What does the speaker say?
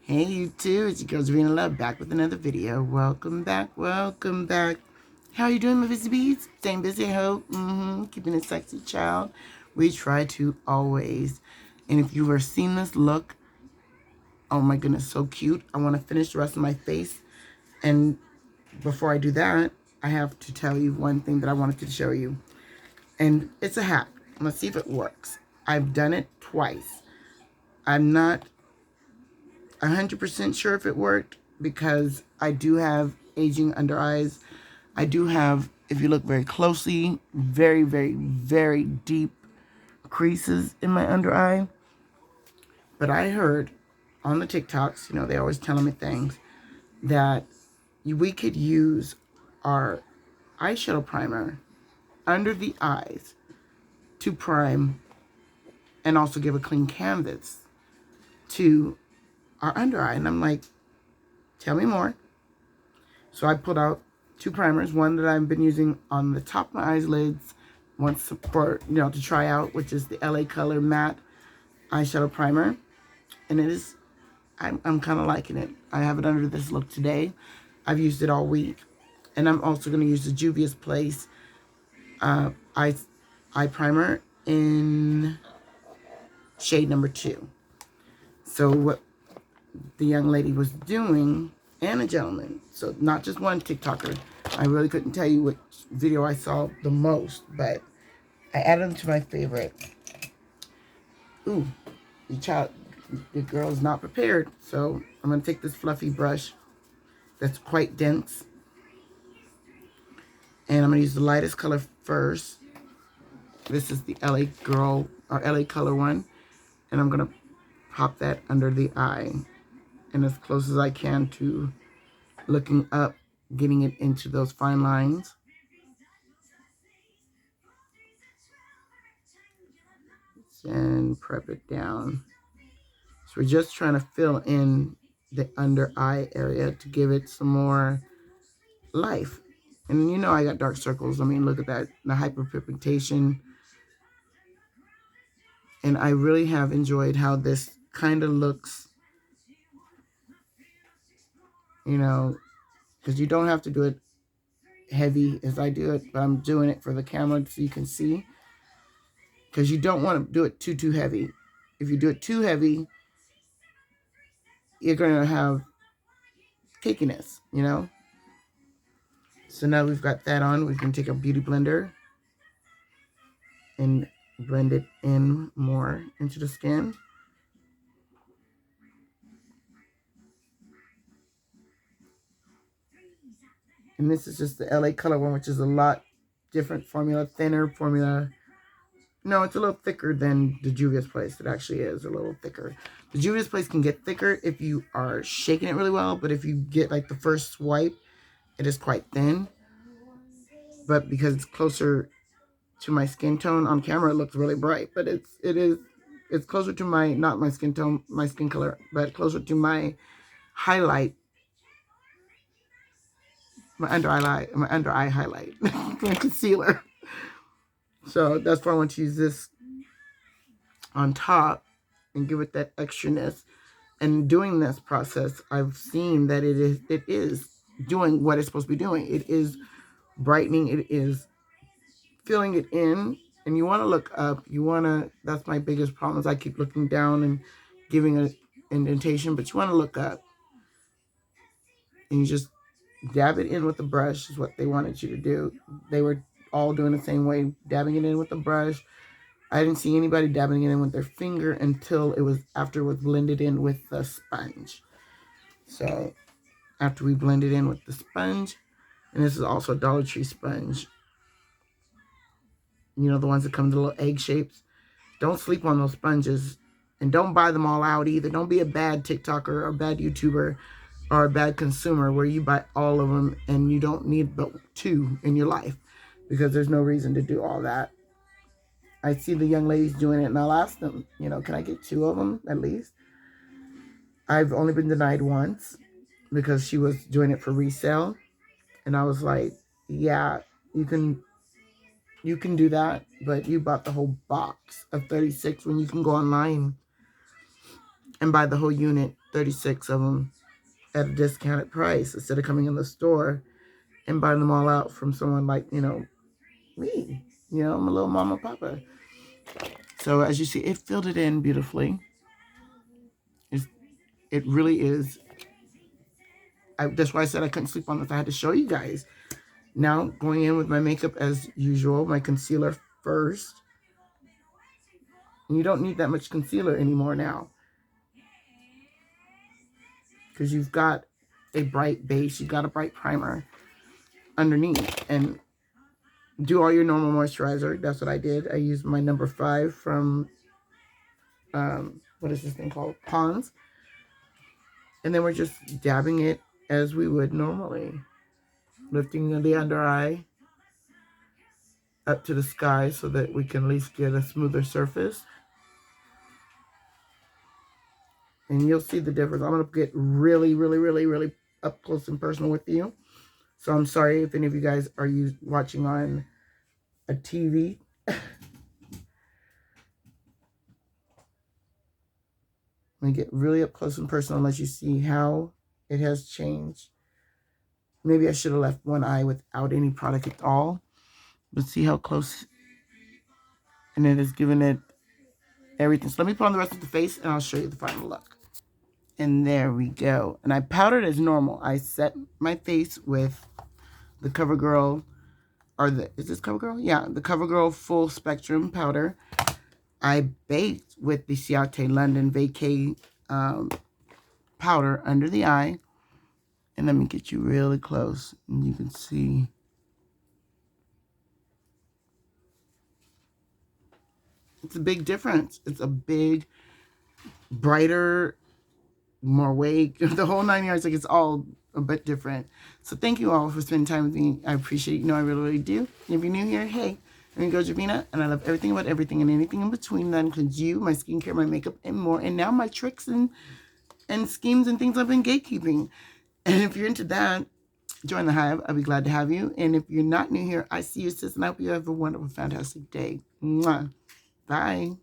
Hey YouTube, it's your girl Serena Love back with another video. Welcome back, welcome back. How are you doing, my busy bees? Staying busy, I hope. Keeping it sexy, child. We try to always. And if you've ever seen this look, oh my goodness, so cute. I want to finish the rest of my face. And before I do that, I have to tell you one thing that I wanted to show you. And it's a hack. Let's see if it works. I've done it twice. I'm not 100% sure if it worked because I do have aging under eyes. I do have, if you look very closely, very, very, very deep creases in my under eye. But I heard on the TikToks, they always telling me things, that we could use our eyeshadow primer under the eyes to prime and also give a clean canvas to our under eye. And I'm like, tell me more. So I pulled out two primers, one that I've been using on the top of my eyelids once for, to try out, which is the LA Color Matte Eyeshadow Primer. And it is, I'm kind of liking it. I have it under this look today. I've used it all week. And I'm also going to use the Juvia's Place eye primer in shade number 2. So what the young lady was doing, and a gentleman, so not just one TikToker. I really couldn't tell you which video I saw the most, but I added them to my favorite. Ooh, the girl is not prepared. So I'm going to take this fluffy brush that's quite dense. And I'm going to use the lightest color first. This is the LA Girl, or LA Color one. And I'm going to pop that under the eye. And as close as I can to looking up, getting it into those fine lines. And prep it down. So we're just trying to fill in the under eye area to give it some more life. And I got dark circles. I mean, look at that, the hyperpigmentation. And I really have enjoyed how this kind of looks, because you don't have to do it heavy as I do it, but I'm doing it for the camera so you can see. Because you don't want to do it too heavy. If you do it too heavy, you're going to have cakiness, So now we've got that on. We can take a beauty blender and blend it in more into the skin. And this is just the LA Color one, which is a lot different formula, thinner formula. No, it's a little thicker than the Juvia's Place. It actually is a little thicker. The Juvia's Place can get thicker if you are shaking it really well, but if you get like the first swipe, it is quite thin. But because it's closer to my skin tone on camera, it looks really bright. But it's closer to my, not my skin tone, my skin color, but closer to my highlight, my under eye highlight, my concealer. So that's why I want to use this on top and give it that extraness. And doing this process, I've seen that it is doing what it's supposed to be doing. It is brightening. It is filling it in. And you want to look up. That's my biggest problem is I keep looking down and giving an indentation. But you want to look up. And you just dab it in with the brush is what they wanted you to do. They were all doing the same way, dabbing it in with the brush. I didn't see anybody dabbing it in with their finger until after it was blended in with the sponge. So after we blend it in with the sponge, and this is also a Dollar Tree sponge. The ones that come in the little egg shapes. Don't sleep on those sponges. And don't buy them all out either. Don't be a bad TikToker or a bad YouTuber or a bad consumer where you buy all of them and you don't need but 2 in your life. Because there's no reason to do all that. I see the young ladies doing it and I'll ask them, can I get 2 of them at least? I've only been denied once because she was doing it for resale. And I was like, yeah, you can do that, but you bought the whole box of 36 when you can go online and buy the whole unit, 36 of them, at a discounted price instead of coming in the store and buying them all out from someone like, me. I'm a little mama papa. So as you see, it filled it in beautifully. It really is. That's why I said I couldn't sleep on this. I had to show you guys. Now, going in with my makeup as usual, my concealer first. And you don't need that much concealer anymore now, because you've got a bright base, you've got a bright primer underneath. And do all your normal moisturizer. That's what I did. I used my number 5 from, what is this thing called? Pond's. And then we're just dabbing it as we would normally. Lifting the under eye up to the sky so that we can at least get a smoother surface. And you'll see the difference. I'm going to get really, really, really, really up close and personal with you. So I'm sorry if any of you guys are watching on a TV. Let me get really up close and personal and let you see how it has changed. Maybe I should have left one eye without any product at all. But see how close. And it has given it everything. So let me put on the rest of the face and I'll show you the final look. And there we go. And I powdered as normal. I set my face with the CoverGirl, is this CoverGirl? Yeah, the CoverGirl Full Spectrum Powder. I baked with the Ciate London Vacay powder under the eye. And let me get you really close. And you can see. It's a big difference. It's a big, brighter, more awake, the whole 9 yards. Like, it's all a bit different. So thank you all for spending time with me. I appreciate it. I really, really do. And if you're new here, hey, I'm your girl Javina, and I love everything about everything and anything in between. That includes you, my skincare, my makeup, and more. And now my tricks and schemes and things I've been gatekeeping. And if you're into that, join the hive. I'll be glad to have you. And if you're not new here, I see you, sis, and I hope you have a wonderful, fantastic day. Mwah. Bye.